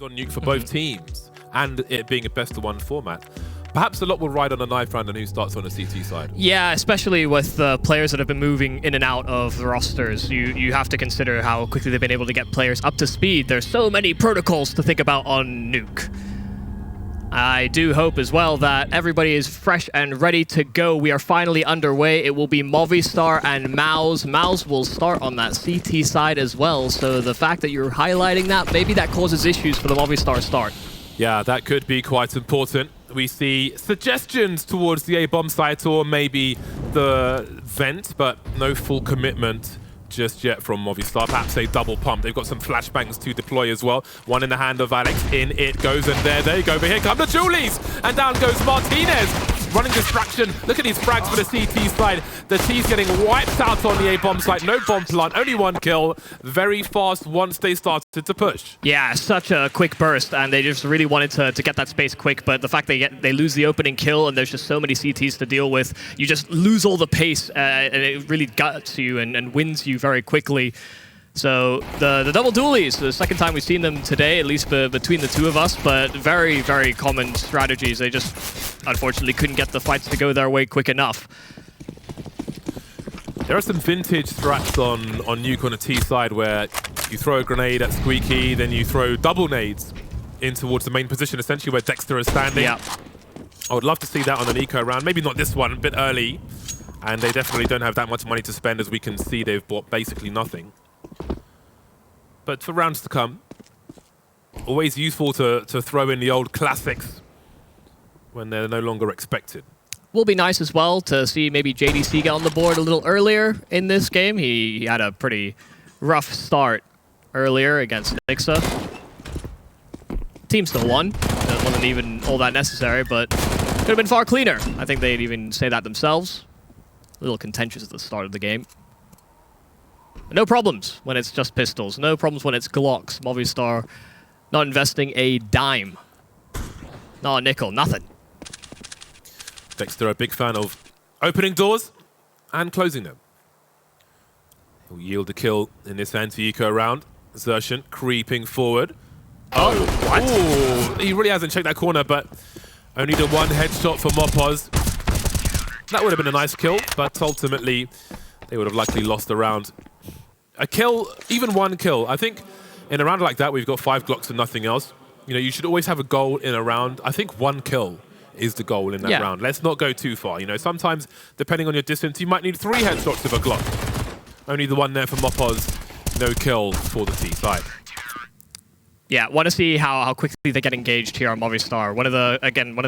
on Nuke for both teams, and it being a best-of-1 format. Perhaps a lot will ride on a knife round and who starts on the CT side. Yeah, especially with the players that have been moving in and out of the rosters. You have to consider how quickly they've been able to get players up to speed. There's so many protocols to think about on Nuke. I do hope as well that everybody is fresh and ready to go. We are finally underway. It will be Movistar and MOUZ. MOUZ will start on that CT side as well. So the fact that you're highlighting that, maybe that causes issues for the Movistar start. Yeah, that could be quite important. We see suggestions towards the A-bomb site or maybe the vent, but no full commitment just yet from Movistar. Perhaps a double pump. They've got some flashbangs to deploy as well. One in the hand of Alex. In it goes, and there they go. But here come the Julies, and down goes Martinez. Running distraction. Look at these frags for the CT side. The T's getting wiped out on the A-bomb site. No bomb plant, only one kill. Very fast once they started to push. Yeah, such a quick burst, and they just really wanted to get that space quick. But the fact they lose the opening kill, and there's just so many CTs to deal with, you just lose all the pace, and it really guts you and wins you very quickly. So the double dualies, the second time we've seen them today, at least between the two of us, but very, very common strategies. They just unfortunately couldn't get the fights to go their way quick enough. There are some vintage strats on Nuke on the T side where you throw a grenade at Squeaky, then you throw double nades in towards the main position, essentially where DeathZz is standing. Yeah. I would love to see that on an eco round. Maybe not this one, a bit early. And they definitely don't have that much money to spend. As we can see, they've bought basically nothing. But for rounds to come, always useful to throw in the old classics when they're no longer expected. Will be nice as well to see maybe JDC get on the board a little earlier in this game. He had a pretty rough start earlier against Nixa. Team still won. It wasn't even all that necessary, but could have been far cleaner. I think they'd even say that themselves. A little contentious at the start of the game. No problems when it's just pistols. No problems when it's Glocks. Movistar not investing a dime. Not a nickel. Nothing. DeathZz, a big fan of opening doors and closing them. He'll yield a kill in this anti-eco round. Xertion creeping forward. Oh, what? Ooh, he really hasn't checked that corner, but only the one headshot for Mopoz. That would have been a nice kill, but ultimately they would have likely lost the round. A kill, even one kill. I think in a round like that, we've got 5 Glocks and nothing else. You know, you should always have a goal in a round. I think one kill is the goal in that round. Let's not go too far. You know, sometimes, depending on your distance, you might need 3 headshots with a Glock. Only the one there for Mopoz. No kill for the T side. Yeah, want to see how quickly they get engaged here on Movistar. One of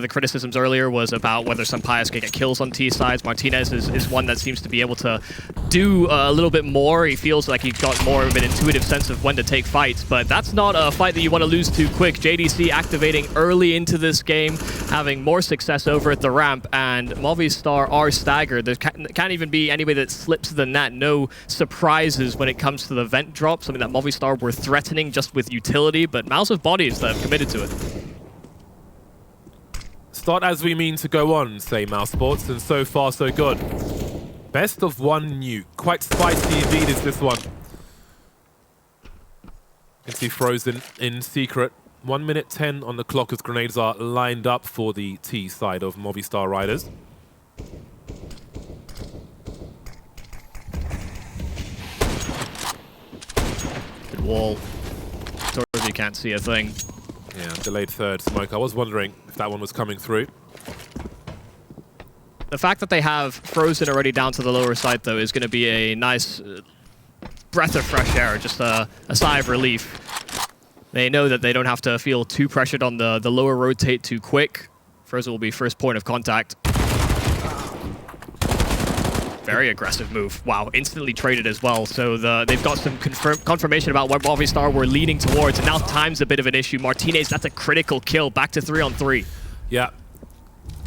the criticisms earlier was about whether Sampayas can get kills on T sides. Martinez is one that seems to be able to do a little bit more. He feels like he's got more of an intuitive sense of when to take fights, but that's not a fight that you want to lose too quick. JDC activating early into this game, having more success over at the ramp, and Movistar are staggered. There can't even be anybody that slips the net. No surprises when it comes to the vent drop, something that Movistar were threatening just with utility, but MOUZ have bodies that have committed to it. Start as we mean to go on, say MOUZ Sports, and so far so good. Best of 1 Nuke. Quite spicy indeed is this one. You can see Frozen in secret. 1 minute 10 on the clock as grenades are lined up for the T side of Movistar Riders. Good wall. torzsi can't see a thing. Yeah, delayed third smoke. I was wondering if that one was coming through. The fact that they have Frozen already down to the lower side, though, is going to be a nice breath of fresh air, just a sigh of relief. They know that they don't have to feel too pressured on the lower rotate too quick. Frozen will be first point of contact. Very aggressive move. Wow, instantly traded as well. So they've got some confirmation about what Movistar were leaning towards, and now time's a bit of an issue. Martinez, that's a critical kill. Back to 3-on-3. Yeah.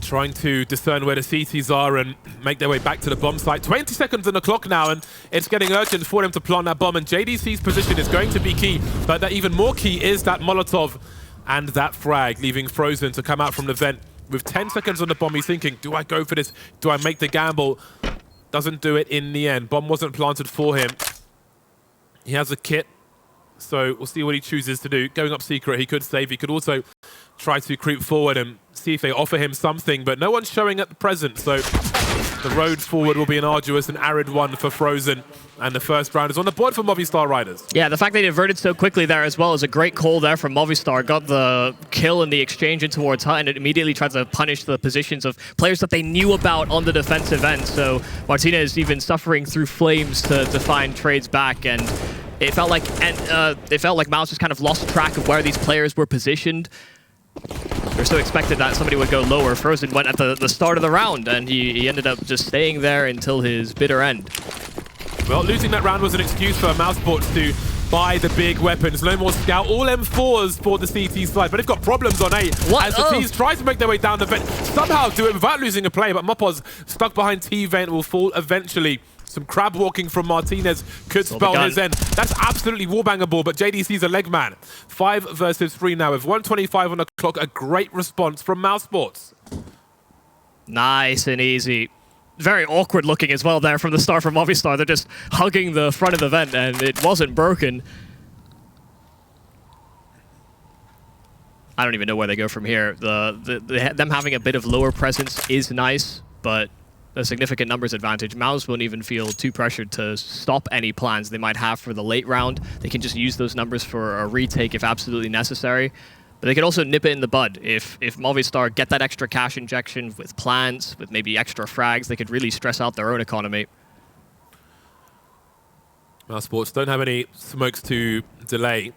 Trying to discern where the CTs are and make their way back to the bomb site. 20 seconds on the clock now, and it's getting urgent for them to plant that bomb, and JDC's position is going to be key, but that even more key is that Molotov and that frag, leaving Frozen to come out from the vent. With 10 seconds on the bomb, he's thinking, do I go for this? Do I make the gamble? Doesn't do it in the end. Bomb wasn't planted for him. He has a kit. So we'll see what he chooses to do. Going up secret, he could save. He could also try to creep forward and see if they offer him something, but no one's showing at the present. So the road forward will be an arduous and arid one for Frozen. And the first round is on the board for Movistar Riders. Yeah, the fact they diverted so quickly there as well is a great call there from Movistar. Got the kill and the exchange in towards Hut, and it immediately tried to punish the positions of players that they knew about on the defensive end. So Martinez even suffering through flames to find trades back, and it felt like MOUZ just kind of lost track of where these players were positioned. They're so expected that somebody would go lower. Frozen went at the start of the round, and he ended up just staying there until his bitter end. Well, losing that round was an excuse for MOUZ Sports to buy the big weapons. No more scout. All M4s for the CT side, but they've got problems on A. What? As the T's try to make their way down the vent, somehow do it without losing a play, but Mopoz stuck behind T vent will fall eventually. Some crab walking from Martinez could spell his end. That's absolutely warbangable, but JDC's a leg man. 5 versus 3 now with 1:25 on the clock. A great response from MOUZ Sports. Nice and easy. Very awkward looking as well there from the start from Movistar. They're just hugging the front of the vent, and it wasn't broken. I don't even know where they go from here. Them having a bit of lower presence is nice, but a significant numbers advantage. MOUZ won't even feel too pressured to stop any plans they might have for the late round. They can just use those numbers for a retake if absolutely necessary. But they could also nip it in the bud. If Movistar get that extra cash injection with plants, with maybe extra frags, they could really stress out their own economy. MOUZ Sports don't have any smokes to delay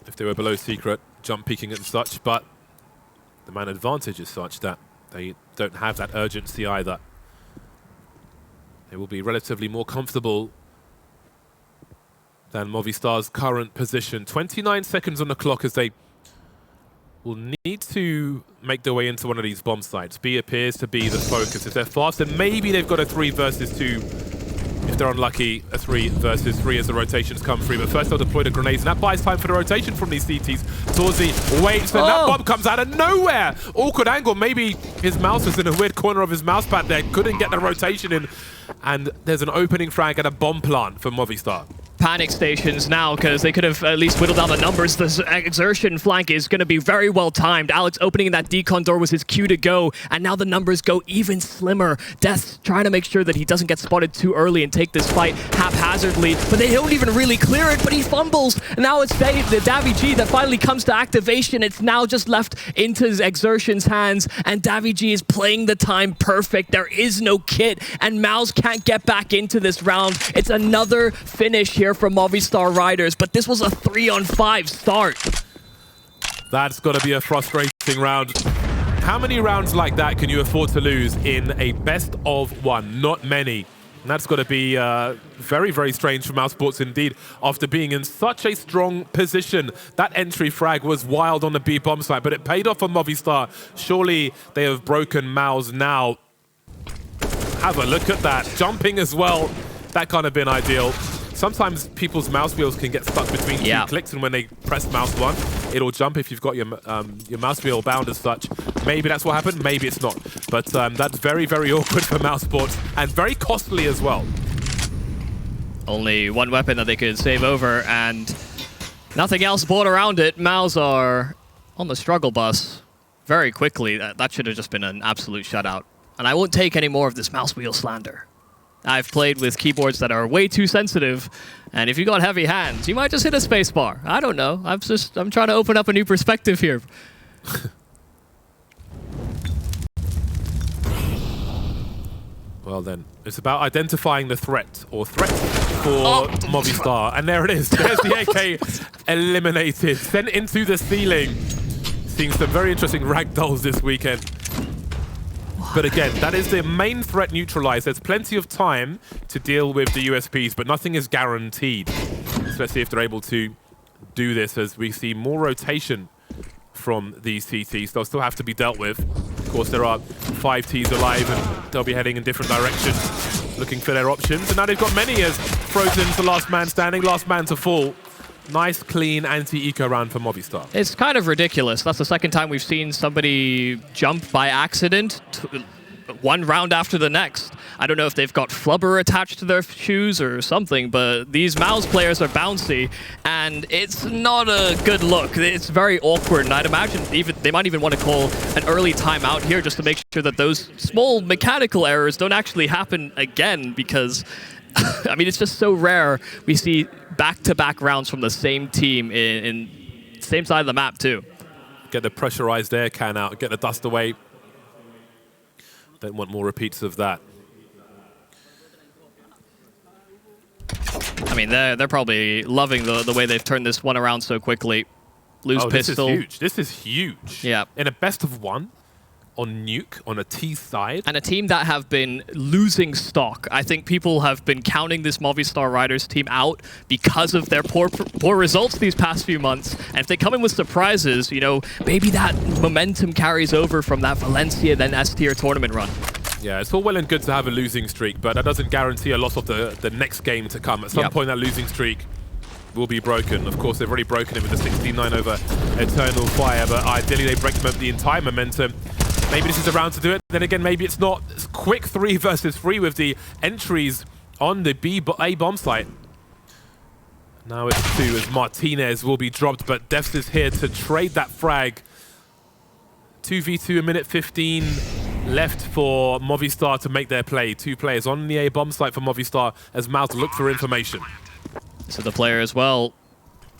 if they were below secret, jump peeking and such, but the man advantage is such that they don't have that urgency either. They will be relatively more comfortable than Movistar's current position. 29 seconds on the clock as they will need to make their way into one of these bomb sites. B appears to be the focus. If they're fast, then maybe they've got a 3 versus 2. If they're unlucky, a 3 versus 3 as the rotations come through. But first they'll deploy the grenades, and that buys time for the rotation from these CTs. torzsi waits, and that bomb comes out of nowhere. Awkward angle. Maybe his mouse was in a weird corner of his mouse pad there. Couldn't get the rotation in. And there's an opening frag and a bomb plant for Movistar. Panic stations now, because they could have at least whittled down the numbers. The exertion flank is going to be very well timed. Alex opening that decon door was his cue to go, and now the numbers go even slimmer. DeathZz trying to make sure that he doesn't get spotted too early and take this fight haphazardly, but they don't even really clear it, but he fumbles. And now it's the DaVyG that finally comes to activation. It's now just left into his exertion's hands, and DaVyG is playing the time perfect. There is no kit, and MOUZ can't get back into this round. It's another finish here from Movistar Riders, but this was a 3-on-5 start. That's got to be a frustrating round. How many rounds like that can you afford to lose in a best of one? Not many. And that's got to be very, very strange for MOUZ Sports indeed, after being in such a strong position. That entry frag was wild on the B bomb site, but it paid off for Movistar. Surely they have broken MOUZ now. Have a look at that. Jumping as well. That can't have been ideal. Sometimes people's mouse wheels can get stuck between two clicks, and when they press mouse 1, it'll jump if you've got your mouse wheel bound as such. Maybe that's what happened, maybe it's not. But that's very, very awkward for MOUZ Sports, and very costly as well. Only one weapon that they could save over, and nothing else bought around it. MOUZ are on the struggle bus very quickly. That should have just been an absolute shutout. And I won't take any more of this mouse wheel slander. I've played with keyboards that are way too sensitive, and if you got heavy hands, you might just hit a space bar. I don't know. I'm trying to open up a new perspective here. Well then, it's about identifying the threat, or threats for Movistar. And there it is. There's the AK eliminated. Sent into the ceiling. Seeing some very interesting ragdolls this weekend. But again, that is the main threat neutralized. There's plenty of time to deal with the USPs, but nothing is guaranteed. Especially if they're able to do this, as we see more rotation from these CTs. They'll still have to be dealt with. Of course, there are 5 Ts alive, and they'll be heading in different directions, looking for their options. And now they've got many as Frozen's the last man standing, last man to fall. Nice, clean, anti-eco round for Movistar. It's kind of ridiculous. That's the second time we've seen somebody jump by accident one round after the next. I don't know if they've got flubber attached to their shoes or something, but these MOUZ players are bouncy, and it's not a good look. It's very awkward, and I'd imagine they might even want to call an early timeout here just to make sure that those small mechanical errors don't actually happen again, because I mean, it's just so rare we see back-to-back rounds from the same team in same side of the map too. Get the pressurized air can out, get the dust away. Don't want more repeats of that. I mean, they're probably loving the way they've turned this one around so quickly. Lose pistol. This is huge. This is huge. Yeah. In a best of one on Nuke, on a T side. And a team that have been losing stock. I think people have been counting this Movistar Riders team out because of their poor results these past few months. And if they come in with surprises, you know, maybe that momentum carries over from that Valencia, then S-tier tournament run. Yeah, it's all well and good to have a losing streak, but that doesn't guarantee a loss of the next game to come. At some point, that losing streak will be broken. Of course, they've already broken it with the 16-9 over Eternal Fire, but ideally they break the entire momentum. Maybe this is a round to do it. Then again, maybe it's not. It's quick 3 versus 3 with the entries on the A bomb site. Now it's 2 as Martinez will be dropped, but DeathZz is here to trade that frag. 2v2, a minute 15 left for Movistar to make their play. 2 players on the A bomb site for Movistar as MOUZ look for information. So the player as well,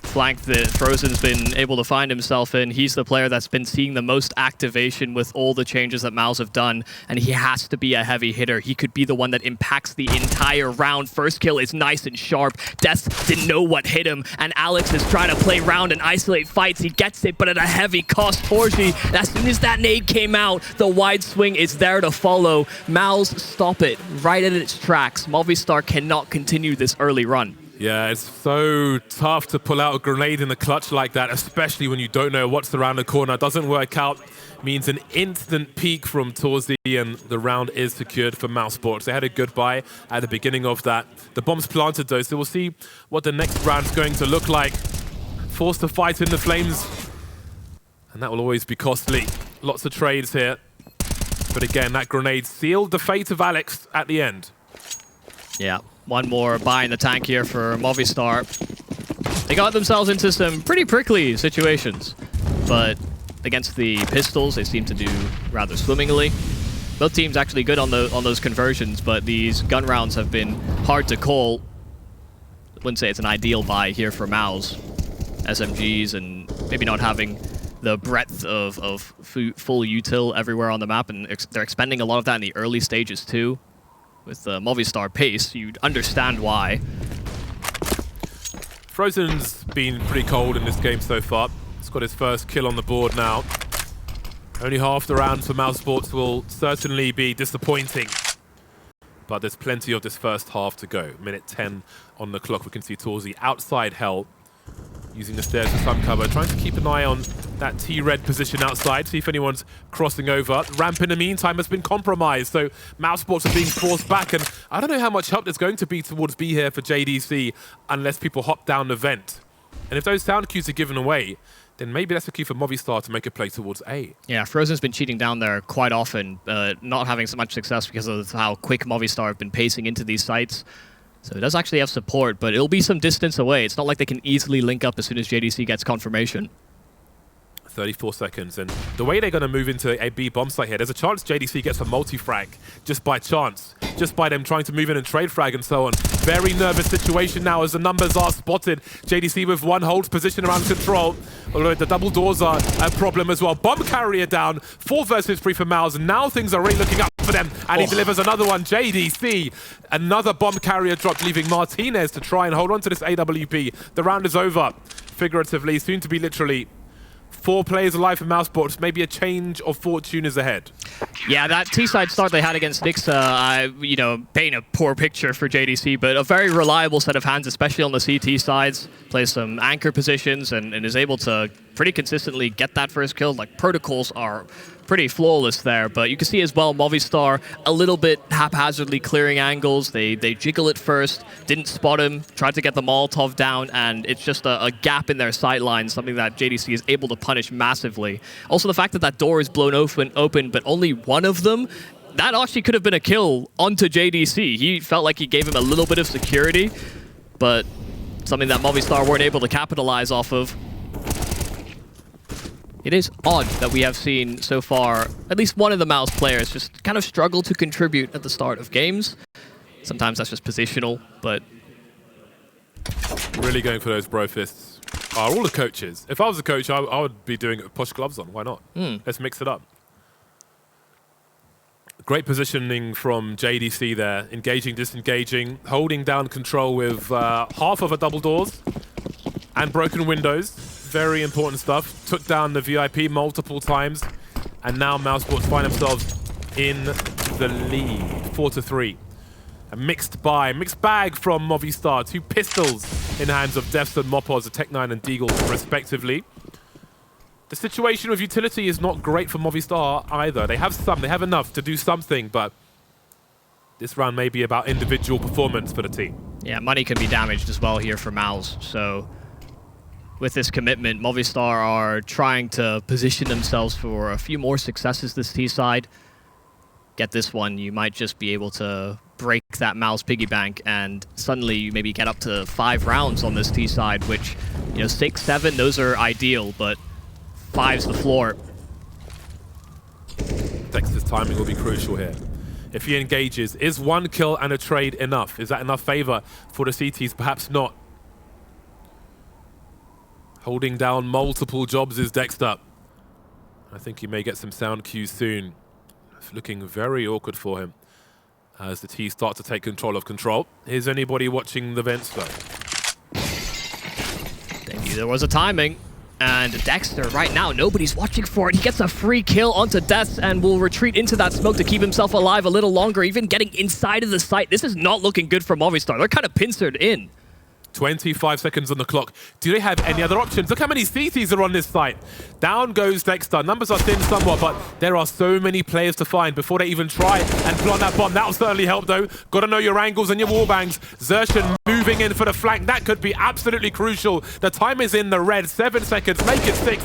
flank that Frozen's been able to find himself in. He's the player that's been seeing the most activation with all the changes that MOUZ have done, and he has to be a heavy hitter. He could be the one that impacts the entire round. First kill is nice and sharp. DeathZz didn't know what hit him, and Alex is trying to play round and isolate fights. He gets it, but at a heavy cost. torzsi, as soon as that nade came out, the wide swing is there to follow. MOUZ stop it right at its tracks. Movistar cannot continue this early run. Yeah, it's so tough to pull out a grenade in the clutch like that, especially when you don't know what's around the corner. Doesn't work out, means an instant peak from torzsi, and the round is secured for MOUZ Sports. They had a good buy at the beginning of that. The bomb's planted though, so we'll see what the next round's going to look like. Forced to fight in the flames, and that will always be costly. Lots of trades here. But again, that grenade sealed the fate of Alex at the end. Yeah. One more buy in the tank here for Movistar. They got themselves into some pretty prickly situations, but against the pistols, they seem to do rather swimmingly. Both teams actually good on those conversions, but these gun rounds have been hard to call. I wouldn't say it's an ideal buy here for MOUZ. SMGs and maybe not having the breadth of full util everywhere on the map, and they're expending a lot of that in the early stages too. With the Movistar pace, you'd understand why. Frozen's been pretty cold in this game so far. He's got his first kill on the board now. Only half the round for MOUZ Sports will certainly be disappointing. But there's plenty of this first half to go. Minute 10 on the clock. We can see torzsi outside Hell, using the stairs for some cover, trying to keep an eye on that T-red position outside, see if anyone's crossing over. Ramp in the meantime has been compromised, so MOUZ Sports are being forced back, and I don't know how much help there's going to be towards B here for JDC unless people hop down the vent. And if those sound cues are given away, then maybe that's a key for Movistar to make a play towards A. Yeah, Frozen's been cheating down there quite often, not having so much success because of how quick Movistar have been pacing into these sites. So it does actually have support, but it'll be some distance away. It's not like they can easily link up as soon as JDC gets confirmation. 34 seconds, and the way they're going to move into a B bomb site here, there's a chance JDC gets a multi-frag just by chance, just by them trying to move in and trade frag and so on. Very nervous situation now as the numbers are spotted. JDC with one holds position around control, although the double doors are a problem as well. Bomb carrier down, 4 versus 3 for MOUZ, and now things are really looking up for them, and he delivers another one. JDC, another bomb carrier dropped, leaving Martinez to try and hold on to this AWP. The round is over, figuratively, soon to be literally. 4 players alive for MOUZ Sports. Maybe a change of fortune is ahead. Yeah, that T-side start they had against Nixa, you know, paint a poor picture for JDC, but a very reliable set of hands, especially on the CT sides. Plays some anchor positions and is able to pretty consistently get that first kill. Like, protocols are pretty flawless there, but you can see as well Movistar a little bit haphazardly clearing angles. They jiggle it first, didn't spot him, tried to get the Molotov down, and it's just a gap in their sight line, something that JDC is able to punish massively. Also, the fact that that door is blown open, but only one of them that actually could have been a kill onto JDC. He felt like he gave him a little bit of security, but something that Movistar weren't able to capitalize off of. It is odd that we have seen so far at least one of the MOUZ players just kind of struggle to contribute at the start of games. Sometimes that's just positional, but... Really going for those bro fists are all the coaches. If I was a coach, I would be doing it, push gloves on. Why not? Let's mix it up. Great positioning from JDC there. Engaging, disengaging, holding down control with half of a double doors and broken windows. Very important stuff. Took down the VIP multiple times. And now MOUZ find themselves in the lead. 4-3. A mixed bag from Movistar. 2 pistols in the hands of DeathZz and MOPOZ, Tech9 and Deagle, respectively. The situation with utility is not great for Movistar either. They have enough to do something, but this round may be about individual performance for the team. Yeah, money can be damaged as well here for MOUZ. So with this commitment, Movistar are trying to position themselves for a few more successes this T side. Get this one, you might just be able to break that MOUZ piggy bank, and suddenly you maybe get up to 5 rounds on this T side, which, you know, 6, 7, those are ideal, but 5's the floor. DeathZz's timing will be crucial here. If he engages, is 1 kill and a trade enough? Is that enough favor for the CTs? Perhaps not. Holding down multiple jobs is DeathZz. I think he may get some sound cues soon. It's looking very awkward for him as the T start to take control of control. Is anybody watching the vents though? There was a timing, and DeathZz right now, nobody's watching for it. He gets a free kill onto DeathZz and will retreat into that smoke to keep himself alive a little longer, even getting inside of the site. This is not looking good for Movistar. They're kind of pincered in. 25 seconds on the clock. Do they have any other options? Look how many CTs are on this site. Down goes DeathZz. Numbers are thin somewhat, but there are so many players to find before they even try and plant that bomb. That'll certainly help, though. Got to know your angles and your wallbangs. Xertion moving in for the flank. That could be absolutely crucial. The time is in the red. 7 seconds. Make it 6.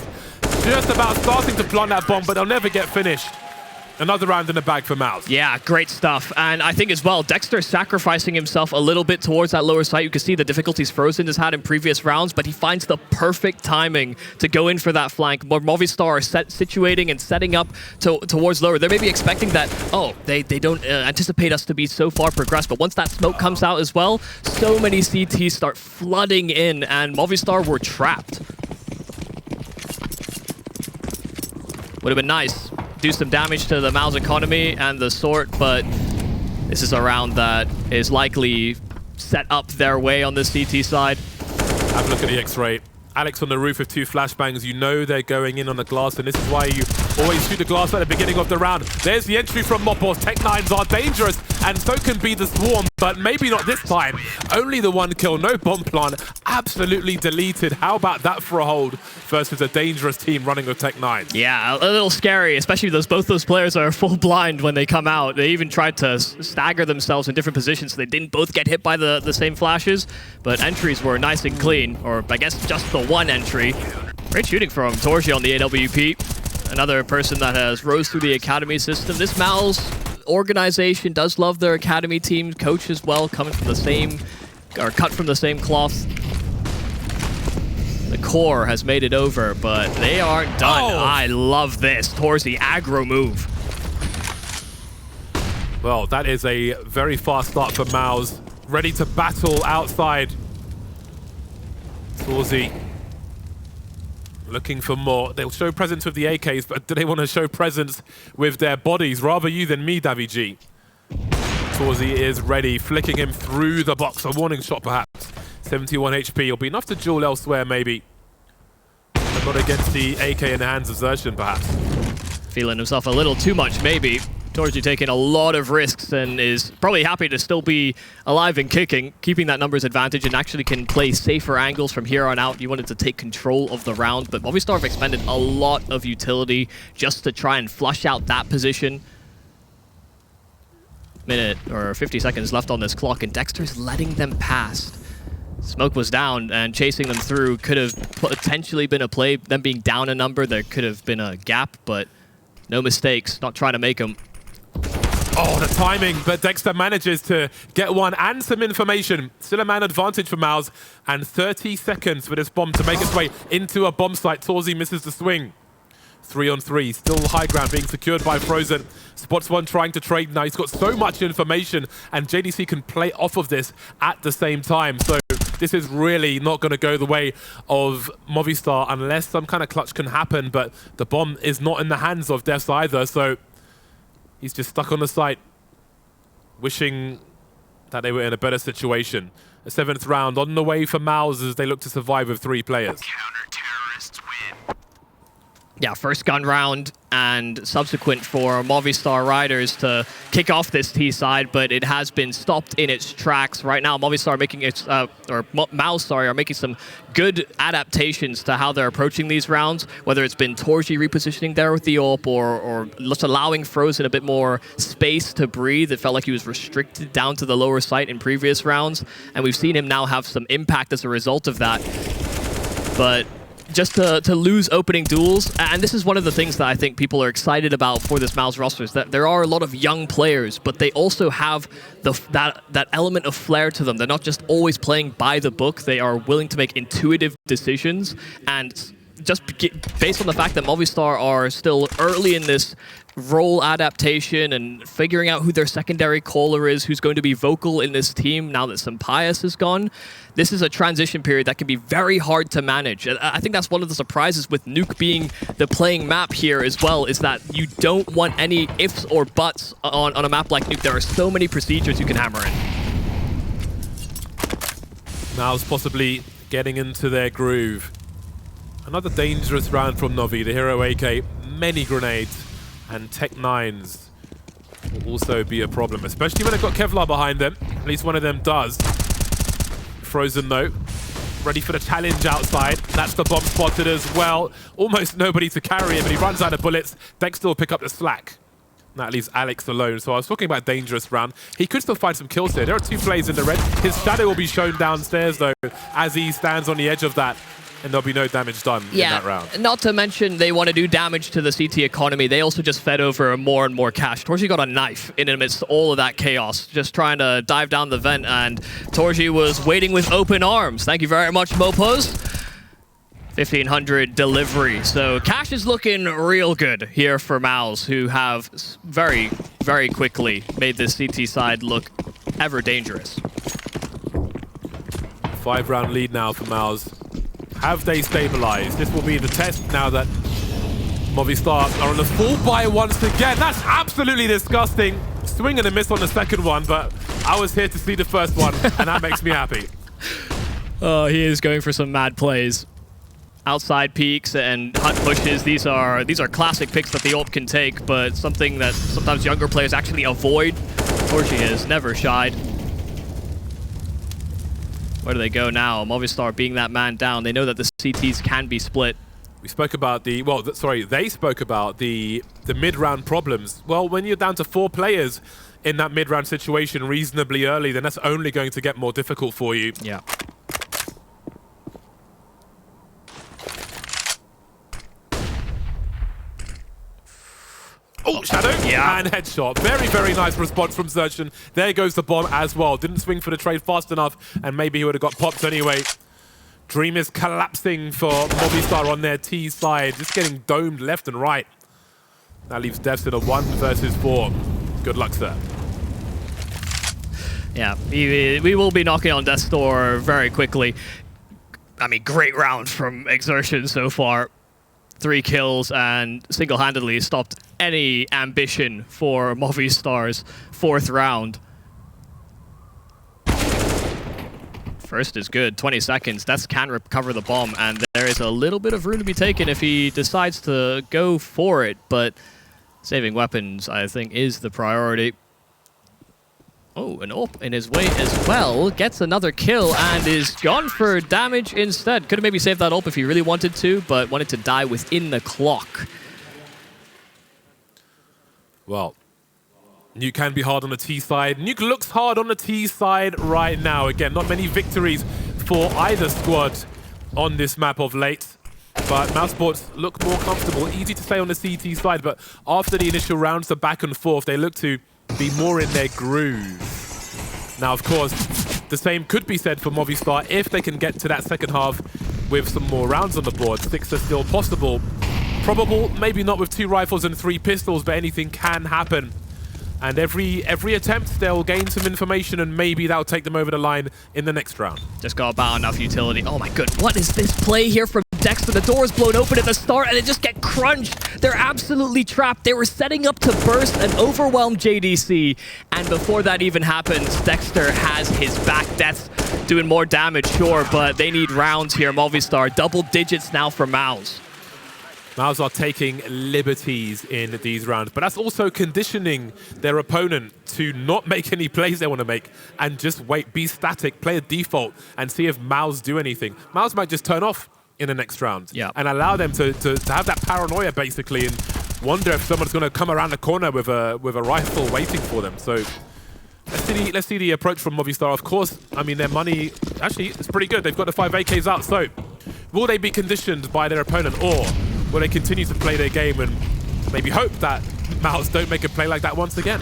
Just about starting to plant that bomb, but they'll never get finished. Another round in the bag for MOUZ. Yeah, great stuff. And I think as well, DeathZz sacrificing himself a little bit towards that lower site. You can see the difficulties Frozen has had in previous rounds, but he finds the perfect timing to go in for that flank. Movistar are situating and setting up towards lower. They're maybe expecting that, oh, they don't anticipate us to be so far progressed, but once that smoke comes out as well, so many CTs start flooding in, and Movistar were trapped. Would have been nice. Do some damage to the MOUZ economy and the sort, but this is a round that is likely set up their way on the CT side. Have a look at the X-ray. Alex on the roof with 2 flashbangs. You know they're going in on the glass, and this is why you always shoot the glass at the beginning of the round. There's the entry from MOPOZ. Tech9s are dangerous, and so can be the Swarm, but maybe not this time. Only the 1 kill, no bomb plant. Absolutely deleted. How about that for a hold versus a dangerous team running with Tech9? Yeah, a little scary, especially both those players are full blind when they come out. They even tried to stagger themselves in different positions so they didn't both get hit by the same flashes, but entries were nice and clean, or I guess just the 1 entry. Great shooting from torzsi on the AWP. Another person that has rose through the academy system. This MOUZ organization does love their academy team. Coach as well, coming from the same, or cut from the same cloth. The core has made it over, but they aren't done. Oh. I love this. torzsi aggro move. Well, that is a very fast start for MOUZ. Ready to battle outside. torzsi looking for more. They'll show presence with the AKs, but do they want to show presence with their bodies? Rather you than me, Davy G. torzsi is ready, flicking him through the box. A warning shot, perhaps. 71 HP. Will be enough to duel elsewhere, maybe. But not against the AK in the hands of Xertion, perhaps. Feeling himself a little too much, maybe. torzsi taking a lot of risks and is probably happy to still be alive and kicking, keeping that numbers advantage, and actually can play safer angles from here on out. You wanted to take control of the round, but Movistar have expended a lot of utility just to try and flush out that position. Minute or 50 seconds left on this clock, and DeathZz letting them pass. Smoke was down, and chasing them through could have potentially been a play. Them being down a number, there could have been a gap, but no mistakes. Not trying to make them. Oh, the timing, but DeathZz manages to get one and some information. Still a man advantage for MOUZ, and 30 seconds for this bomb to make its way into a bomb site. torzsi misses the swing. 3 on 3, still high ground being secured by Frozen. Spots one trying to trade now. He's got so much information, and JDC can play off of this at the same time. So this is really not going to go the way of Movistar unless some kind of clutch can happen, but the bomb is not in the hands of DeathZz either, so he's just stuck on the site, wishing that they were in a better situation. A 7th round on the way for MOUZ as they look to survive with 3 players. Counter-terrorists win. Yeah, first gun round and subsequent for Movistar Riders to kick off this T side, but it has been stopped in its tracks. Right now, MOUZ are making some good adaptations to how they're approaching these rounds, whether it's been torzsi repositioning there with the AWP or just allowing Frozen a bit more space to breathe. It felt like he was restricted down to the lower site in previous rounds, and we've seen him now have some impact as a result of that. But just to lose opening duels, and this is one of the things that I think people are excited about for this MOUZ roster, is that there are a lot of young players, but they also have that element of flair to them. They're not just always playing by the book. They are willing to make intuitive decisions, and just based on the fact that Movistar are still early in this role adaptation and figuring out who their secondary caller is, who's going to be vocal in this team now that Sampayas is gone, this is a transition period that can be very hard to manage. And I think that's one of the surprises with Nuke being the playing map here as well, is that you don't want any ifs or buts on a map like Nuke. There are so many procedures you can hammer in. MOUZ possibly getting into their groove. Another dangerous round from Novi, the hero AK, many grenades, and Tech 9s will also be a problem, especially when they've got Kevlar behind them. At least one of them does. Frozen though, ready for the challenge outside. That's the bomb spotted as well. Almost nobody to carry him, but he runs out of bullets. DeathZz will pick up the slack. And that leaves Alex alone. So I was talking about dangerous round. He could still find some kills here. There are 2 players in the red. His shadow will be shown downstairs though, as he stands on the edge of that. And there'll be no damage done in that round. Not to mention they want to do damage to the CT economy. They also just fed over more and more cash. torzsi got a knife in amidst all of that chaos, just trying to dive down the vent, and torzsi was waiting with open arms. Thank you very much, Mopos. 1500 delivery. So cash is looking real good here for MOUZ, who have very, very quickly made this CT side look ever dangerous. 5-round lead now for MOUZ. Have they stabilized? This will be the test now that Movistar are on the full buy once again. That's absolutely disgusting. Swing and a miss on the second one, but I was here to see the first one, and that makes me happy. Oh, he is going for some mad plays. Outside peeks and hut pushes. These are classic picks that the AWP can take, but something that sometimes younger players actually avoid. torzsi has never shied. Where do they go now? Movistar being that man down. They know that the CTs can be split. We spoke about the, well, sorry, they spoke about the mid-round problems. Well, when you're down to 4 players in that mid-round situation reasonably early, then that's only going to get more difficult for you. Yeah. Oh, Shadow, yeah, and headshot. Very, very nice response from DeathZz. There goes the bomb as well. Didn't swing for the trade fast enough, and maybe he would have got popped anyway. Dream is collapsing for Movistar on their T side, just getting domed left and right. That leaves DeathZz in a 1 versus 4. Good luck, sir. Yeah, we will be knocking on death's door very quickly. I mean, great round from Exertion so far. 3 kills and single-handedly stopped any ambition for Movistar's 4th round. First is good, 20 seconds. DeathZz can recover the bomb, and there is a little bit of room to be taken if he decides to go for it, but saving weapons, I think, is the priority. Oh, an AWP in his way as well. Gets another kill and is gone for damage instead. Could have maybe saved that AWP if he really wanted to, but wanted to die within the clock. Well, Nuke can be hard on the T side. Nuke looks hard on the T side right now. Again, not many victories for either squad on this map of late. But mousesports look more comfortable. Easy to say on the CT side, but after the initial rounds, the back and forth, they look to be more in their groove. Now, of course, the same could be said for Movistar if they can get to that second half with some more rounds on the board. 6 are still possible. Probable, maybe not with 2 rifles and 3 pistols, but anything can happen. And every attempt, they'll gain some information, and maybe that'll take them over the line in the next round. Just got about enough utility. Oh my god, what is this play here from DeathZz? The door is blown open at the start, and they just get crunched. They're absolutely trapped. They were setting up to burst and overwhelm JDC. And before that even happens, DeathZz has his back. DeathZz doing more damage, sure, but they need rounds here. Movistar, double digits now for MOUZ. MOUZ are taking liberties in these rounds, but that's also conditioning their opponent to not make any plays they want to make and just wait, be static, play a default, and see if MOUZ do anything. MOUZ might just turn off in the next round and allow them to have that paranoia, basically, and wonder if someone's going to come around the corner with a rifle waiting for them. So let's see the approach from Movistar. Of course, I mean, their money, actually, it's pretty good. They've got the 5 AKs out, so will they be conditioned by their opponent, or will they continue to play their game and maybe hope that MOUZ don't make a play like that once again?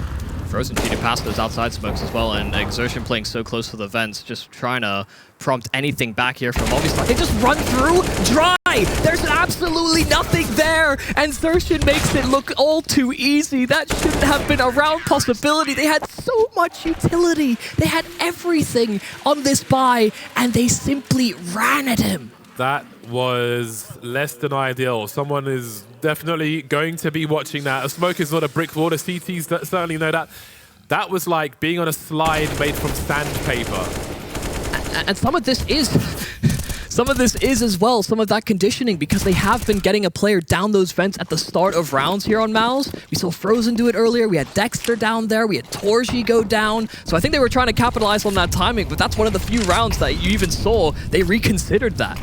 Frozen cheating past those outside smokes as well, and Exertion playing so close to the vents, just trying to prompt anything back here from Movistar. They just run through dry! There's absolutely nothing there, and Exertion makes it look all too easy. That shouldn't have been a round possibility. They had so much utility. They had everything on this buy, and they simply ran at him. That was less than ideal. Someone is definitely going to be watching that. A smoke is not a brick wall. The CTs certainly know that. That was like being on a slide made from sandpaper. And some of this is as well, some of that conditioning, because they have been getting a player down those vents at the start of rounds here on MOUZ. We saw Frozen do it earlier. We had DeathZz down there. We had torzsi go down. So I think they were trying to capitalize on that timing, but that's one of the few rounds that you even saw they reconsidered that.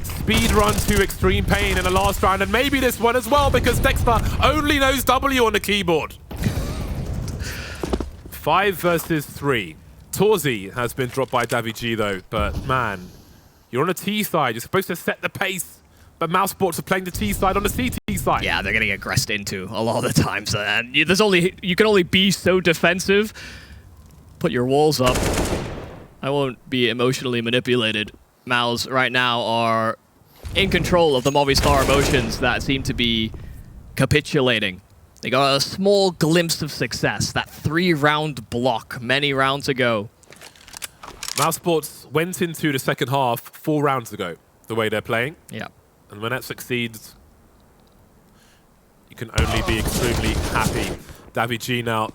Speed run to extreme pain in the last round, and maybe this one as well, because DeathZz only knows W on the keyboard. 5 versus 3. torzsi has been dropped by DeathZz though, but man, you're on a T side. You're supposed to set the pace, but MOUZ Sports are playing the T side on the CT side. Yeah, they're getting aggressed into a lot of the times, and you can only be so defensive. Put your walls up. I won't be emotionally manipulated. MOUZ right now are in control of the Movistar emotions that seem to be capitulating. They got a small glimpse of success, that 3-round block many rounds ago. MOUZ Sports went into the second half 4 rounds ago, the way they're playing. Yeah. And when that succeeds, you can only be extremely happy. DeathZz now,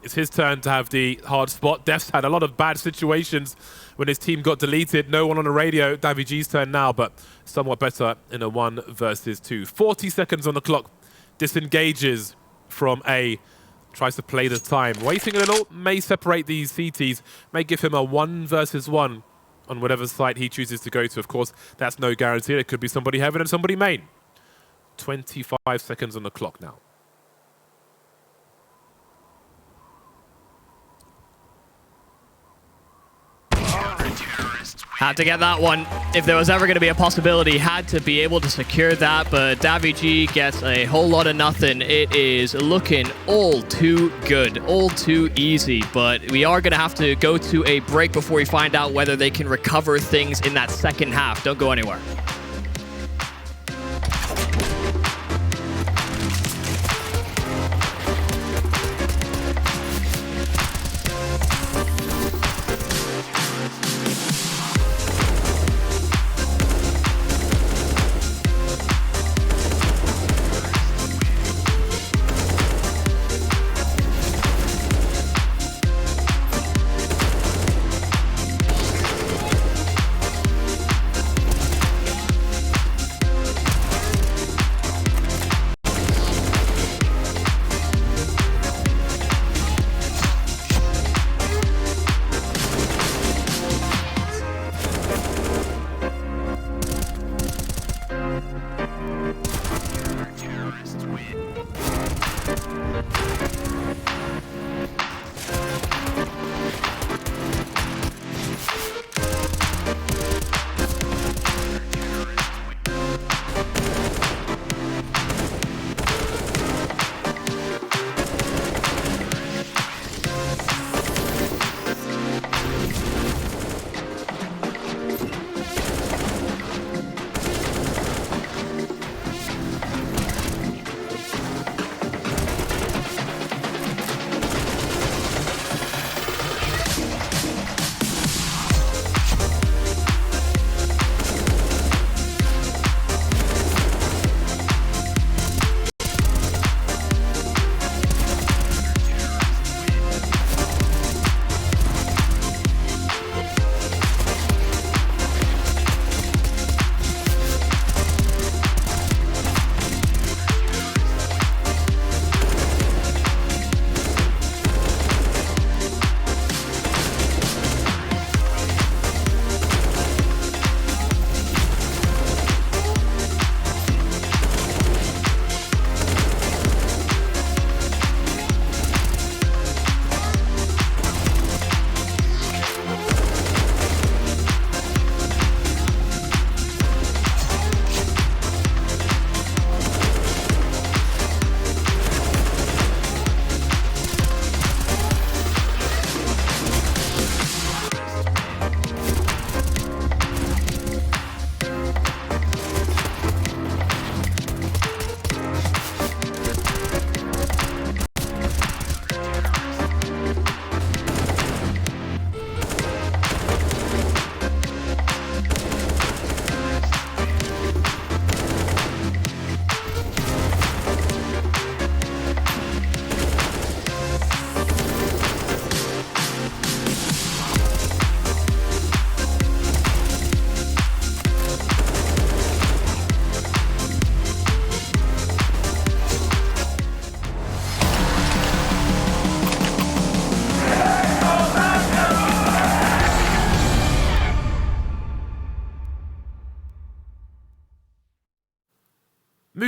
it's his turn to have the hard spot. DeathZz had a lot of bad situations when his team got deleted. No one on the radio. DeathZz's turn now, but somewhat better in a 1 versus 2. 40 seconds on the clock. Disengages from A. Tries to play the time. Waiting a little may separate these CTs. May give him a 1 versus 1 on whatever site he chooses to go to. Of course, that's no guarantee. It could be somebody heaven and somebody main. 25 seconds on the clock now. Had to get that one. If there was ever going to be a possibility, had to be able to secure that, but DeathZz gets a whole lot of nothing. It is looking all too good, all too easy, but we are going to have to go to a break before we find out whether they can recover things in that second half. Don't go anywhere.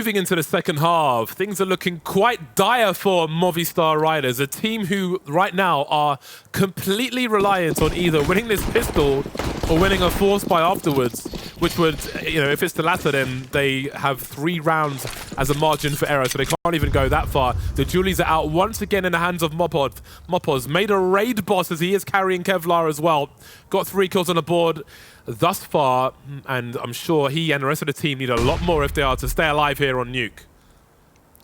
moving into the second half, things are looking quite dire for Movistar Riders, a team who right now are completely reliant on either winning this pistol or winning a force buy afterwards, which would, you know, if it's the latter, then they have 3 rounds as a margin for error, so they can't even go that far. The Julies are out once again in the hands of Mopoz. Made a raid boss as he is carrying Kevlar as well. Got 3 kills on the board thus far, and I'm sure he and the rest of the team need a lot more if they are to stay alive here on Nuke.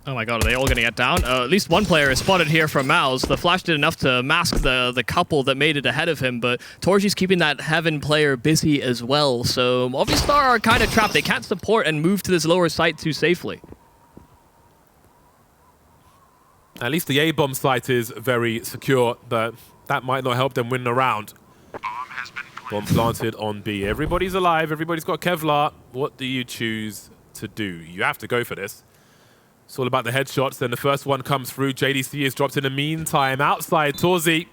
Oh my god, are they all going to get down? At least one player is spotted here from MOUZ. The flash did enough to mask the couple that made it ahead of him, but torzsi's keeping that Heaven player busy as well. So Movistar are kind of trapped. They can't support and move to this lower site too safely. At least the A-bomb site is very secure, but that might not help them win the round. Bomb planted on B. Everybody's alive. Everybody's got Kevlar. What do you choose to do? You have to go for this. It's all about the headshots. Then the first one comes through. JDC is dropped in the meantime. Outside, torzsi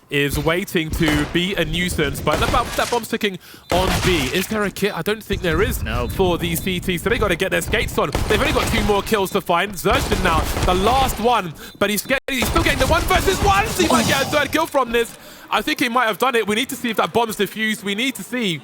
is waiting to be a nuisance, but that bomb's ticking on B. Is there a kit? I don't think there is for these CTs, so they got to get their skates on. They've only got 2 more kills to find. DeathZz now, the last one, but he's still getting the 1 versus 1. So he might get a 3rd kill from this. I think he might have done it. We need to see if that bomb's defused. We need to see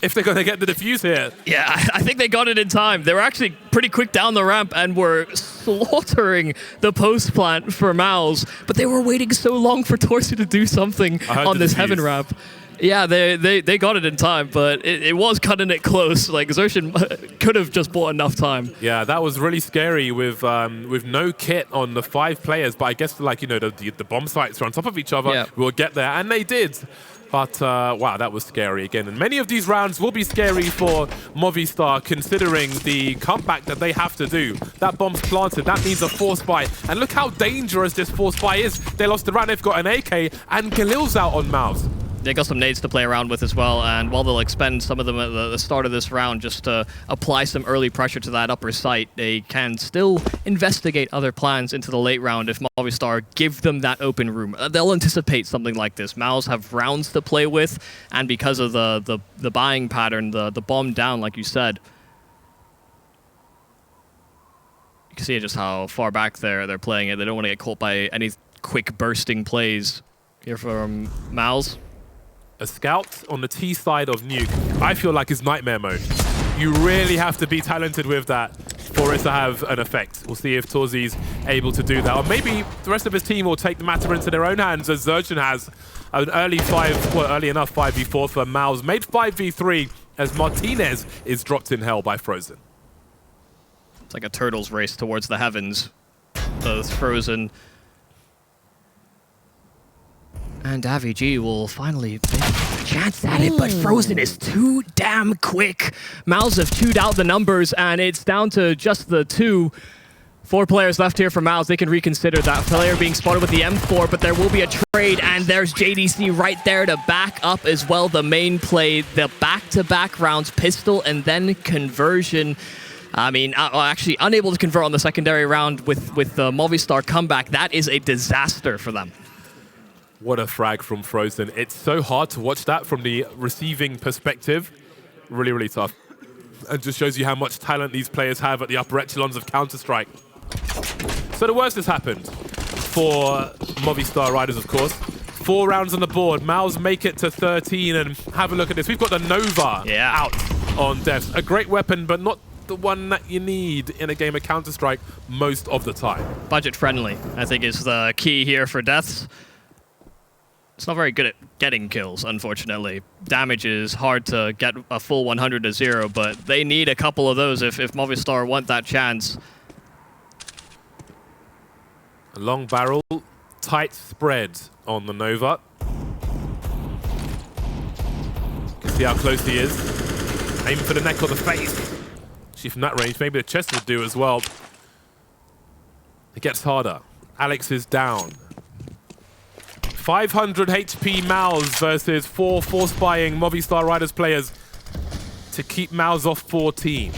if they're going to get the defuse here. Yeah, I think they got it in time. They were actually pretty quick down the ramp and were slaughtering the post plant for MOUZ, but they were waiting so long for torzsi to do something on this Heaven ramp. Yeah, they got it in time, but it was cutting it close. Like, DeathZz could have just bought enough time. Yeah, that was really scary with no kit on the 5 players, but I guess, like, you know, the bomb sites are on top of each other. Yeah. We'll get there, and they did. But, wow, that was scary again. And many of these rounds will be scary for Movistar, considering the comeback that they have to do. That bomb's planted. That means a force buy. And look how dangerous this force buy is. They lost the round. They've got an AK, and Galil's out on MOUZ. They got some nades to play around with as well, and while they'll expend some of them at the start of this round just to apply some early pressure to that upper site, they can still investigate other plans into the late round if Movistar give them that open room. They'll anticipate something like this. MOUZ have rounds to play with, and because of the buying pattern, the bomb down, like you said, you can see just how far back they're playing it. They don't want to get caught by any quick bursting plays here from MOUZ. A scout on the T side of Nuke, I feel like is nightmare mode. You really have to be talented with that for it to have an effect. We'll see if torzsi's able to do that. Or maybe the rest of his team will take the matter into their own hands, as DeathZz has an early enough 5v4 for MOUZ. Made 5v3 as Martinez is dropped in hell by Frozen. It's like a turtles race towards the heavens. Both Frozen and DaViG will finally make a chance at it, but Frozen is too damn quick. MOUZ have chewed out the numbers, and it's down to just the 4 players left here for MOUZ. They can reconsider that player being spotted with the M4, but there will be a trade, and there's JDC right there to back up as well. The main play, the back-to-back rounds, pistol and then conversion. I mean, actually unable to convert on the secondary round with the Movistar comeback. That is a disaster for them. What a frag from Frozen. It's so hard to watch that from the receiving perspective. Really, really tough. And just shows you how much talent these players have at the upper echelons of Counter-Strike. So the worst has happened for Movistar Riders, of course. 4 rounds on the board. MOUZ make it to 13, and have a look at this. We've got the Nova out on DeathZz. A great weapon, but not the one that you need in a game of Counter-Strike most of the time. Budget friendly, I think, is the key here for DeathZz. It's not very good at getting kills, unfortunately. Damage is hard to get a full 100 to 0, but they need a couple of those if Movistar want that chance. A long barrel, tight spread on the Nova. You can see how close he is. Aim for the neck or the face. Actually, from that range, maybe the chest would do as well. It gets harder. Alex is down. 500 HP MOUZ versus 4 force-buying Movistar Riders players to keep MOUZ off 14.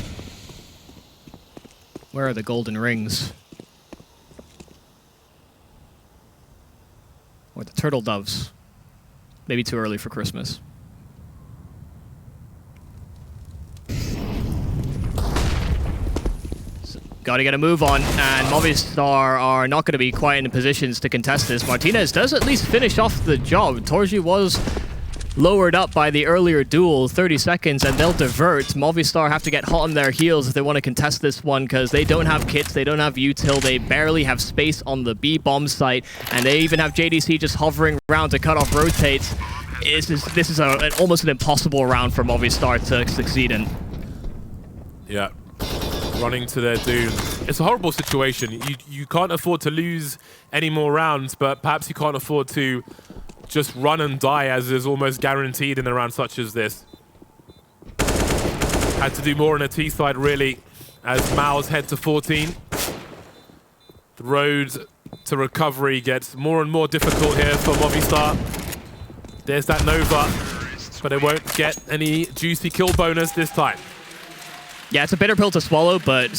Where are the golden rings? Or the turtle doves? Maybe too early for Christmas. Got to get a move on, and Movistar are not going to be quite in positions to contest this. Martinez does at least finish off the job. torzsi was lowered up by the earlier duel, 30 seconds, and they'll divert. Movistar have to get hot on their heels if they want to contest this one, because they don't have kits, they don't have util, they barely have space on the B bomb site, and they even have JDC just hovering around to cut off rotates. This is almost an impossible round for Movistar to succeed in. Yeah. Running to their doom. It's a horrible situation. You can't afford to lose any more rounds, but perhaps you can't afford to just run and die, as is almost guaranteed in a round such as this. Had to do more on a T side, really, as MOUZ head to 14. The road to recovery gets more and more difficult here for Movistar. There's that Nova, but it won't get any juicy kill bonus this time. Yeah, it's a bitter pill to swallow, but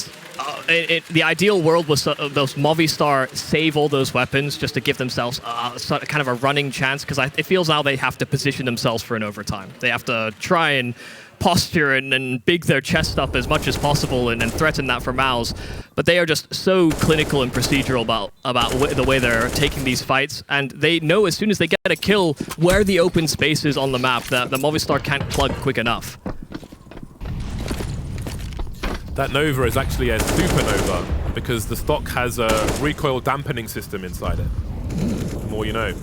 the ideal world was those Movistar save all those weapons just to give themselves kind of a running chance, because it feels now they have to position themselves for an overtime. They have to try and posture and big their chest up as much as possible and threaten that for MOUZ. But they are just so clinical and procedural about the way they're taking these fights, and they know as soon as they get a kill where the open space is on the map that the Movistar can't plug quick enough. That Nova is actually a supernova because the stock has a recoil dampening system inside it. The more you know.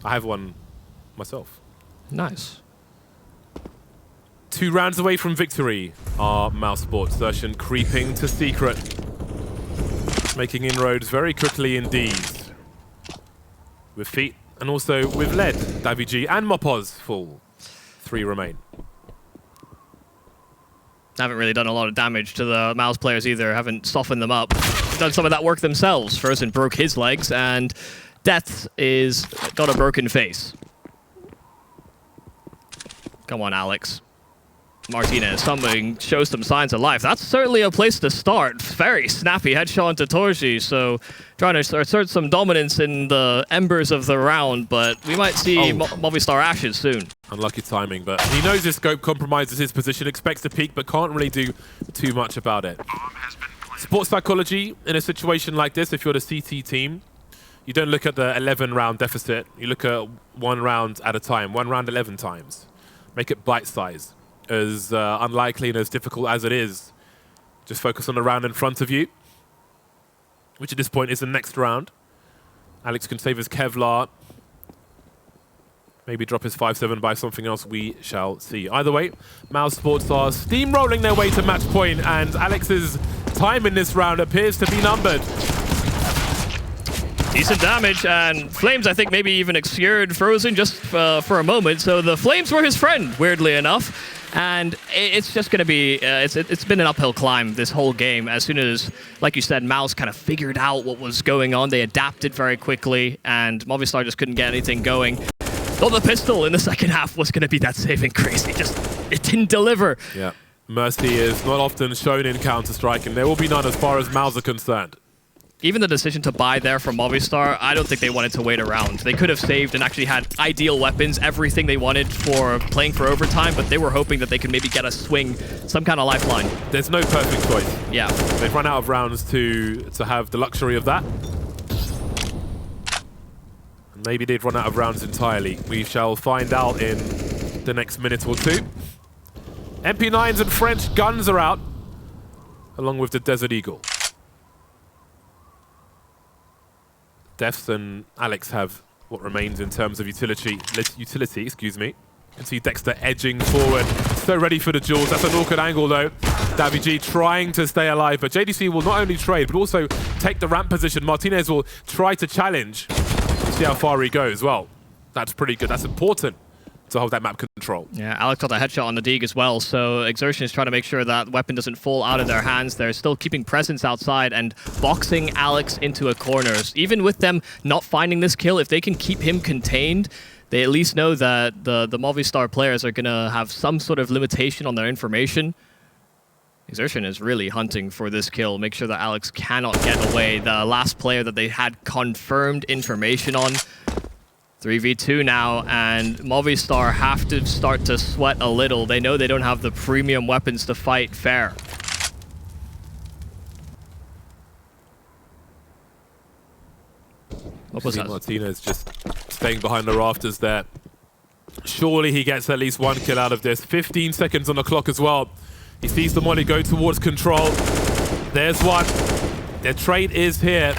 I have one myself. Nice. 2 rounds away from victory are MOUZ Sports. Xertion creeping to secret. Making inroads very quickly indeed. With feet and also with lead. DeathZz and MOPOZ full. 3 remain. Haven't really done a lot of damage to the MOUZ players either. Haven't softened them up. Done some of that work themselves. Frozen broke his legs, and DeathZz is got a broken face. Come on, Alex. Martinez, something shows some signs of life. That's certainly a place to start. Very snappy headshot into torzsi, so trying to assert some dominance in the embers of the round, but we might see Movistar ashes soon. Unlucky timing, but he knows his scope compromises his position, expects to peek, but can't really do too much about it. Sports psychology in a situation like this, if you're the CT team, you don't look at the 11-round deficit. You look at 1 round at a time, 1 round 11 times. Make it bite-size. As unlikely and as difficult as it is, just focus on the round in front of you, which at this point is the next round. Alex can save his Kevlar, maybe drop his 5-7 by something else, we shall see. Either way, MOUZ Sports are steamrolling their way to match point, and Alex's time in this round appears to be numbered. Decent damage, and Flames, I think, maybe even obscured Frozen just for a moment, so the Flames were his friend, weirdly enough. And it's just going to be, it's been an uphill climb this whole game. As soon as, like you said, MOUZ kind of figured out what was going on, they adapted very quickly, and Movistar just couldn't get anything going. Thought the pistol in the second half was going to be that saving grace. It didn't deliver. Yeah, mercy is not often shown in Counter-Strike, and there will be none as far as MOUZ are concerned. Even the decision to buy there from Movistar, I don't think they wanted to wait around. They could have saved and actually had ideal weapons, everything they wanted for playing for overtime, but they were hoping that they could maybe get a swing, some kind of lifeline. There's no perfect choice. Yeah. They've run out of rounds to have the luxury of that. Maybe they've run out of rounds entirely. We shall find out in the next minute or 2. MP9s and French guns are out, along with the Desert Eagle. DeathZz and Alex have what remains in terms of utility, excuse me. You can see Dexter edging forward, so ready for the duels. That's an awkward angle though. DeathZz trying to stay alive, but JDC will not only trade, but also take the ramp position. Martinez will try to challenge. See how far he goes. Well, that's pretty good. That's important to hold that map control. Yeah, Alex got a headshot on the Deeg as well, so Xertion is trying to make sure that weapon doesn't fall out of their hands. They're still keeping presence outside and boxing Alex into a corner. Even with them not finding this kill, if they can keep him contained, they at least know that the Movistar players are going to have some sort of limitation on their information. Xertion is really hunting for this kill, make sure that Alex cannot get away. The last player that they had confirmed information on. 3v2 now, and Movistar have to start to sweat a little. They know they don't have the premium weapons to fight fair. What was that? Martinez just staying behind the rafters there. Surely he gets at least one kill out of this. 15 seconds on the clock as well. He sees the molly go towards control. There's one. Their trade is here.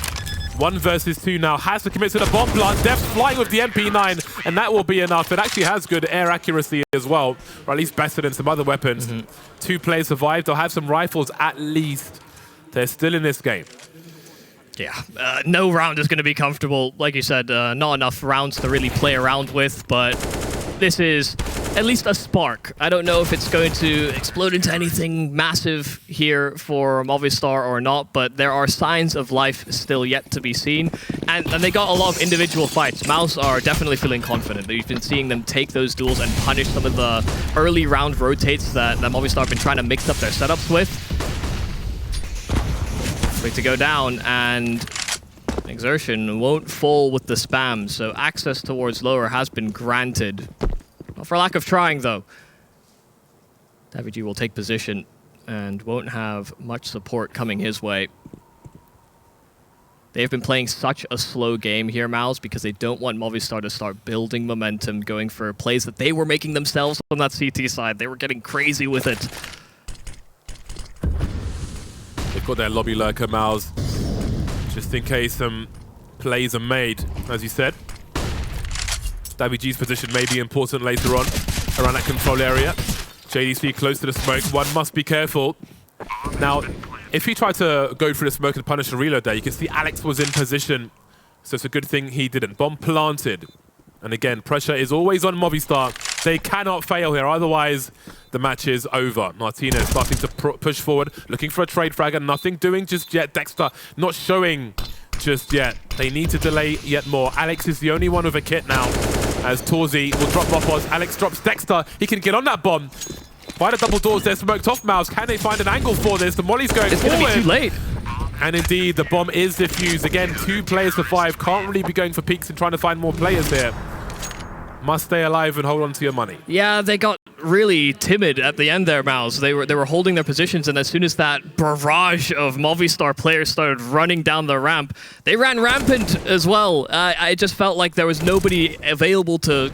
1 versus 2 now. Has to commit to the bomb plant. DeathZz flying with the MP9, and that will be enough. It actually has good air accuracy as well, or at least better than some other weapons. 2 players survived. They'll have some rifles at least. They're still in this game. Yeah, no round is going to be comfortable. Like you said, not enough rounds to really play around with, but this is at least a spark. I don't know if it's going to explode into anything massive here for Movistar or not, but there are signs of life still yet to be seen. And they got a lot of individual fights. MOUZ are definitely feeling confident. We've been seeing them take those duels and punish some of the early round rotates that Movistar have been trying to mix up their setups with. Quick to go down, and Exertion won't fall with the spam, so access towards lower has been granted. Not for lack of trying, though. DeathZz will take position and won't have much support coming his way. They've been playing such a slow game here, MOUZ, because they don't want Movistar to start building momentum, going for plays that they were making themselves on that CT side. They were getting crazy with it. They've got their lobby lurker, MOUZ, just in case some plays are made, as you said. DeathZz's position may be important later on around that control area. JDC close to the smoke. One must be careful. Now, if he tried to go through the smoke and punish a reload there, you can see Alex was in position, so it's a good thing he didn't. Bomb planted. And again, pressure is always on Movistar. They cannot fail here, otherwise the match is over. Martinez starting to push forward, looking for a trade frag, and nothing doing just yet. DeathZz not showing just yet. They need to delay yet more. Alex is the only one with a kit now, as torzsi will drop Mopos. Alex drops DeathZz. He can get on that bomb. By the double doors, they're smoked off. MOUZ, can they find an angle for this? The molly's going forward. It's going to be too late. And indeed, the bomb is defused. Again, 2 players for 5. Can't really be going for peaks and trying to find more players here. Must stay alive and hold on to your money. Yeah, they got really timid at the end there, MOUZ. They were holding their positions, and as soon as that barrage of Movistar players started running down the ramp, they ran rampant as well. I just felt like there was nobody available to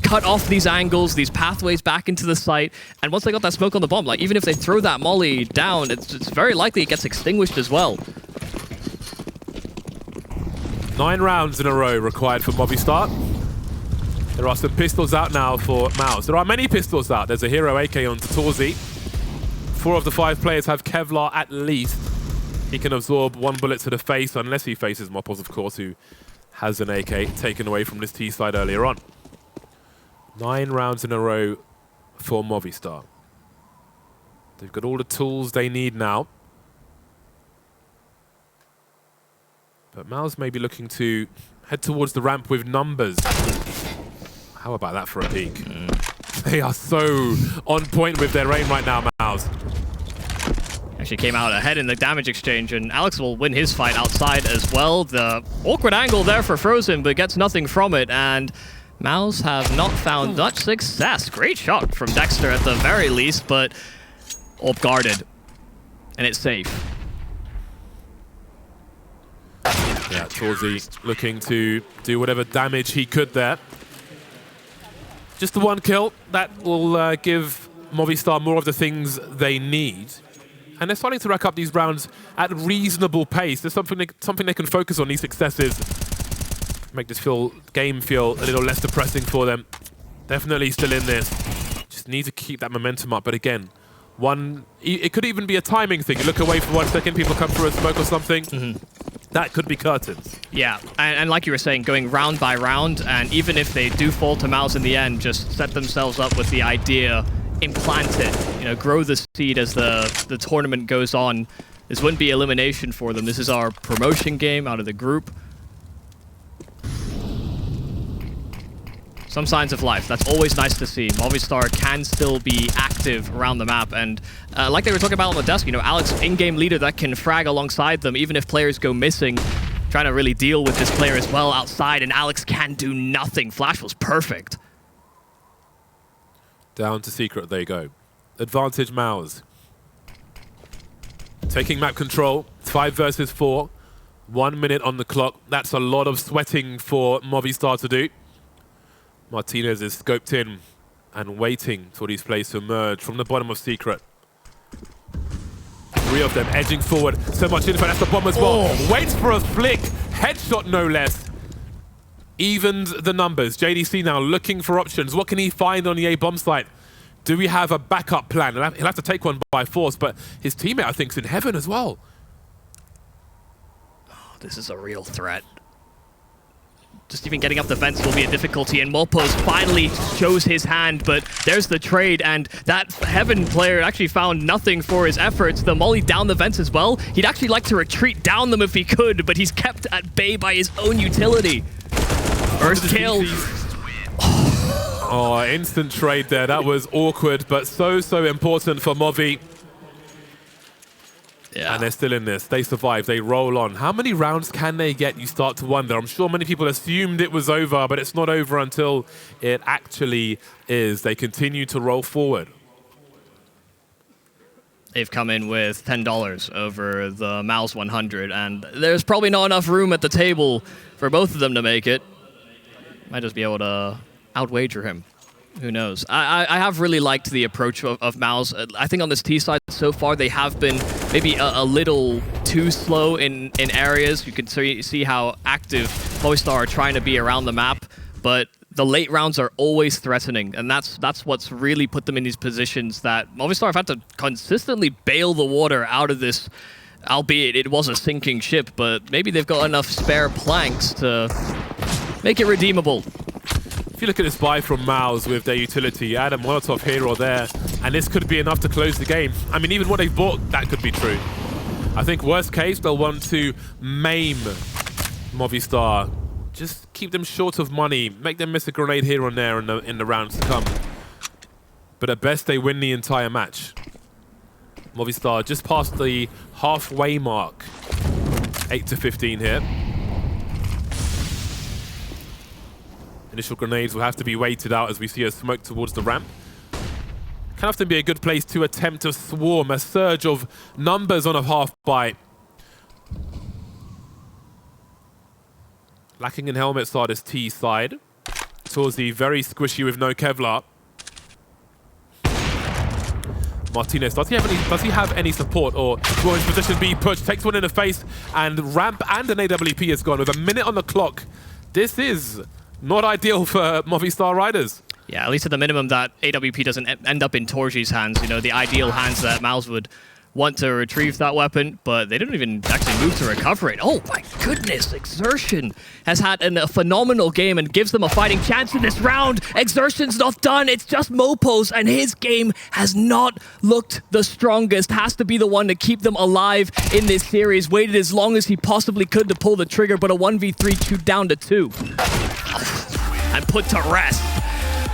cut off these angles, these pathways back into the site. And once they got that smoke on the bomb, like even if they throw that molly down, it's very likely it gets extinguished as well. 9 rounds in a row required for Movistar. There are some pistols out now for MOUZ. There are many pistols out. There's a hero AK on torzsi. 4 of the 5 players have Kevlar at least. He can absorb 1 bullet to the face, unless he faces Mopos, of course, who has an AK taken away from this T side earlier on. 9 rounds in a row for Movistar. They've got all the tools they need now. But MOUZ may be looking to head towards the ramp with numbers. How about that for a peek? They are so on point with their aim right now, MOUZ. Actually came out ahead in the damage exchange, and Alex will win his fight outside as well. The awkward angle there for Frozen, but gets nothing from it, and MOUZ have not found much success. Great shot from Dexter at the very least, but AWP guarded, and it's safe. Yeah, torzsi looking to do whatever damage he could there. Just the 1 kill, that will give Movistar more of the things they need. And they're starting to rack up these rounds at reasonable pace. There's something they can focus on, these successes. Make this game feel a little less depressing for them. Definitely still in this. Just need to keep that momentum up. But again, it could even be a timing thing. You look away for 1 second, people come through a smoke or something. That could be curtains. Yeah, and like you were saying, going round by round, and even if they do fall to MOUZ in the end, just set themselves up with the idea, implant it, grow the seed as the tournament goes on. This wouldn't be elimination for them. This is our promotion game out of the group. Some signs of life. That's always nice to see. Movistar can still be active around the map, and like they were talking about on the desk, Alex, in-game leader that can frag alongside them, even if players go missing, trying to really deal with this player as well outside, and Alex can do nothing. Flash was perfect. Down to secret they go. Advantage MOUZ. Taking map control. 5 versus 4. 1 minute on the clock. That's a lot of sweating for Movistar to do. Martinez is scoped in and waiting for these plays to emerge from the bottom of Secret. 3 of them edging forward. So much info. That's the bomb as well. Waits for a flick. Headshot, no less. Evens the numbers. JDC now looking for options. What can he find on the A bomb site? Do we have a backup plan? He'll have to take one by force, but his teammate, I think, is in heaven as well. Oh, this is a real threat. Just even getting up the vents will be a difficulty, and MOPOZ finally shows his hand, but there's the trade, and that Heaven player actually found nothing for his efforts. The molly down the vents as well. He'd actually like to retreat down them if he could, but he's kept at bay by his own utility. First kill. Oh, instant trade there. That was awkward, but so important for Movi. Yeah. And they're still in this. They survive. They roll on. How many rounds can they get? You start to wonder. I'm sure many people assumed it was over, but it's not over until it actually is. They continue to roll forward. They've come in with $10 over the MOUZ 100, and there's probably not enough room at the table for both of them to make it. Might just be able to outwager him. Who knows? I have really liked the approach of MOUZ. I think on this T side so far, they have been maybe a little too slow in areas. You can see how active Movistar are trying to be around the map, but the late rounds are always threatening, and that's what's really put them in these positions that Movistar have had to consistently bail the water out of this, albeit it was a sinking ship, but maybe they've got enough spare planks to make it redeemable. If you look at this buy from MOUZ with their utility, add a Molotov here or there, and this could be enough to close the game. I mean, even what they've bought, that could be true. I think worst case, they'll want to maim Movistar. Just keep them short of money, make them miss a grenade here and there in the rounds to come. But at best, they win the entire match. Movistar just past the halfway mark. 8-15 here. Initial grenades will have to be waited out as we see a smoke towards the ramp. Can often be a good place to attempt to swarm. A surge of numbers on a half bite. Lacking in helmets are this T side. torzsi very squishy with no Kevlar. Martinez, does he have any support, or will his position be pushed? Takes one in the face, and ramp and an AWP is gone with a minute on the clock. This is not ideal for Movistar riders. Yeah, at least at the minimum that AWP doesn't end up in torzsi's hands, you know, the ideal hands that MOUZ would want to retrieve that weapon, but they didn't even actually move to recover it. Oh my goodness, Exertion has had a phenomenal game and gives them a fighting chance in this round. Exertion's not done, it's just MOPOZ, and his game has not looked the strongest. Has to be the one to keep them alive in this series. Waited as long as he possibly could to pull the trigger, but a 1v3 chewed down to 2. And put to rest.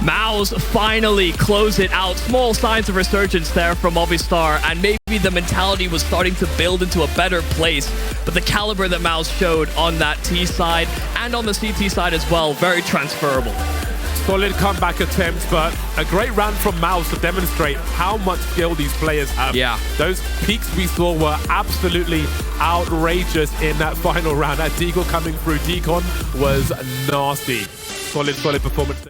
MOUZ finally close it out. Small signs of resurgence there from Movistar, and maybe the mentality was starting to build into a better place. But the caliber that MOUZ showed on that T side and on the CT side as well, very transferable. Solid comeback attempt, but a great round from MOUZ to demonstrate how much skill these players have. Yeah. Those peaks we saw were absolutely outrageous in that final round. That Deagle coming through Deacon was nasty. Solid performance.